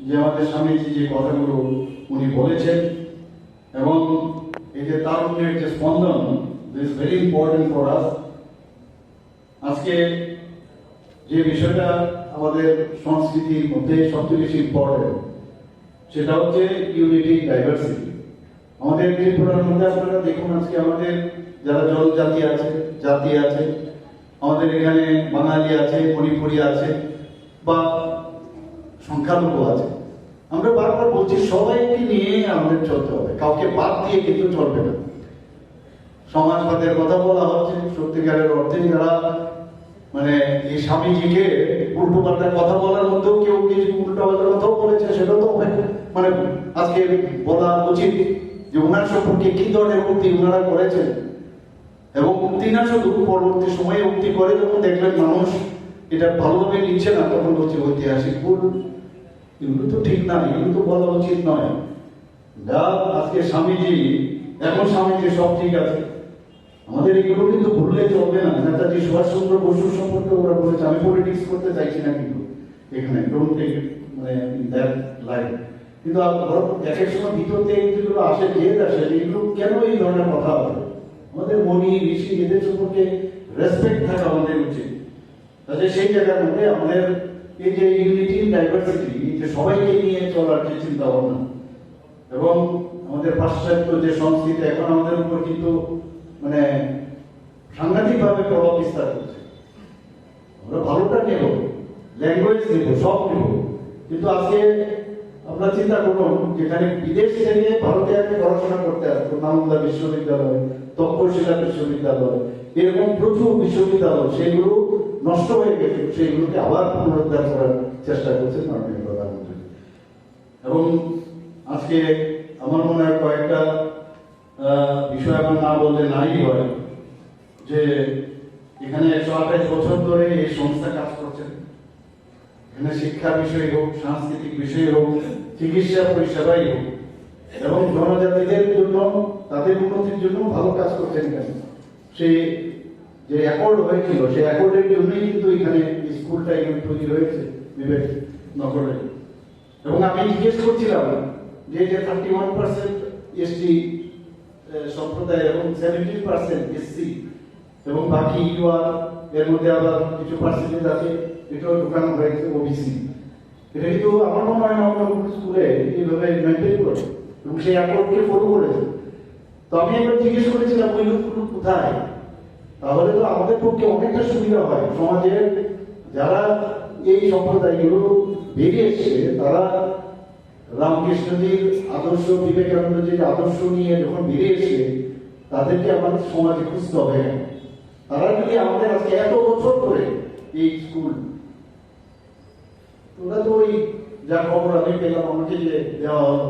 যে আমাদের স্বামীজি যে কথাগুলো উনি বলেছেন এবং এই যে তারুণ্যের যে স্পন্দন, this very important for us. আজকে যে বিষয়টা আমাদের সংস্কৃতির মধ্যে সবচেয়ে বেশি ইম্পর্টেন্ট সেটা হচ্ছে ইউনিটি ডাইভার্সিটি। আমাদের ত্রিপুরার মধ্যে আপনারা দেখুন, আজকে আমাদের যারা জনজাতি আছে, জাতি আছে, আমাদের এখানে বাঙালি আছে, মণিপুরি আছে বা সংখ্যালঘু আছে। আমরা বারবার বলছি সবাইকে নিয়ে আমাদের চলতে হবে, কাউকে বাদ দিয়ে কিন্তু চলবে না। সমাজবাদের কথা বলা হচ্ছে, সত্যিকারের অর্থে যারা মানে এই স্বামীজিকে উল্টো পাল্টা কথা বলার মধ্যেও কেউ কিছু উল্টো পাল্টা কথাও বলেছে, সেটা তো মানে আজকে বলা উচিত যে ওনার সম্পর্কে কি ধরনের উক্তি ওনারা করেছেন। এবং উক্তি না শুধু পরবর্তী সময়ে উক্তি করে যখন দেখলেন মানুষ এটা ভালোভাবে নিচ্ছে না, তখন হচ্ছে ঐতিহাসিক ভুল, এগুলো তো ঠিক না, এগুলো তো বলা উচিত নয়। যা আজকে স্বামীজি, এখন স্বামীজি সব ঠিক আছে, আমাদের এগুলো কিন্তু ভুললে চলবে না। নেতাজি সুভাষচন্দ্র বসুর সম্পর্কে ওরা বলেছে, আমি পলিটিক্স করতে চাইছি না কিন্তু এখানে ডোন্ট টেক মানে দ্যাট লাইন, কিন্তু এক এক সময় ভিতর থেকে যেগুলো আসে, জেদ আসে, এগুলো কেন এই ধরনের কথা হবে। আমাদের মনি ঋষি এদের সম্পর্কে রেসপেক্ট থাকা আমাদের উচিত। তাহলে সেই জায়গার মধ্যে আমাদের এই যে ইউনিটি ডাইভার্সিটি, এই যে সবাইকে নিয়ে চলার যে চিন্তা ভাবনা এবং আমাদের পাশ্চাত্য যে সংস্কৃতি এখন আমাদের উপর কিন্তু মানে সাংঘাতিকভাবে প্রভাব বিস্তার করছে। আমরা ভালোটা নেব, ল্যাঙ্গুয়েজ নেব, সব নেব, কিন্তু আজকে আপনারা চিন্তা করুন, যেখানে বিদেশ থেকে ভারতে একটা পড়াশোনা করতে আসতো, নালন্দা বিশ্ববিদ্যালয়, তক্ষশিলা বিশ্ববিদ্যালয়, এরকম প্রচুর বিশ্ববিদ্যালয়, সেগুলো নষ্ট হয়ে গেছে, সেইগুলোকে আবার পুনরুদ্ধার করার চেষ্টা করছেন মাননীয় প্রধানমন্ত্রী। এবং আজকে আমার মনে হয় কয়েকটা বিষয় এখন না বললে নাই হয়, যে এখানে 128 বছর ধরে এই সংস্থা কাজ করছেন। এখানে শিক্ষা বিষয় হোক, সাংস্কৃতিক বিষয় হোক, চিকিৎসা পরিষেবাই হোক, এবং জনজাতিদের জন্য তাদের উন্নতির জন্য ভালো কাজ করছেন। এখানে সেই যে অ্যাকর্ড হয়েছিল, সেই অ্যাকর্ডের জন্যই কিন্তু এখানে স্কুলটা এখানে তৈরি হয়েছে বিবেক নগরে। এবং আমি জিজ্ঞেস করছিলাম যে 31% এসটি সম্প্রদায় এবং 17% এসসি এবং বাকি ইউআর, এর মধ্যে আবার কিছু পার্সেন্টেজ আছে, এটাও ঢুকানো হয়েছে ওবিসি। এটা কিন্তু আমার মনে হয় না অন্য কোনো স্কুলে এইভাবে মেনটেন করে এবং সেই অ্যাকর্ডকে ফলো করেছে। তো আমি একবার জিজ্ঞেস করেছিলাম ওই লোকগুলো কোথায়, তাহলে তো আমাদের পক্ষে অনেকটা সুবিধা হয়। সমাজের যারা এই সম্প্রদায়গুলো বেরিয়ে এসছে, তারা রামকৃষ্ণজির আদর্শ, বিবেকানন্দজির আদর্শ নিয়ে যখন বেরিয়ে এসছে, তাদেরকে আমাদের সমাজে খুঁজতে হবে। তারা যদি আমাদের আজকে এত বছর ধরে এই স্কুল, ওরা তো ওই যা খবর আমি পেলাম, আমাকে যে দেওয়া হলো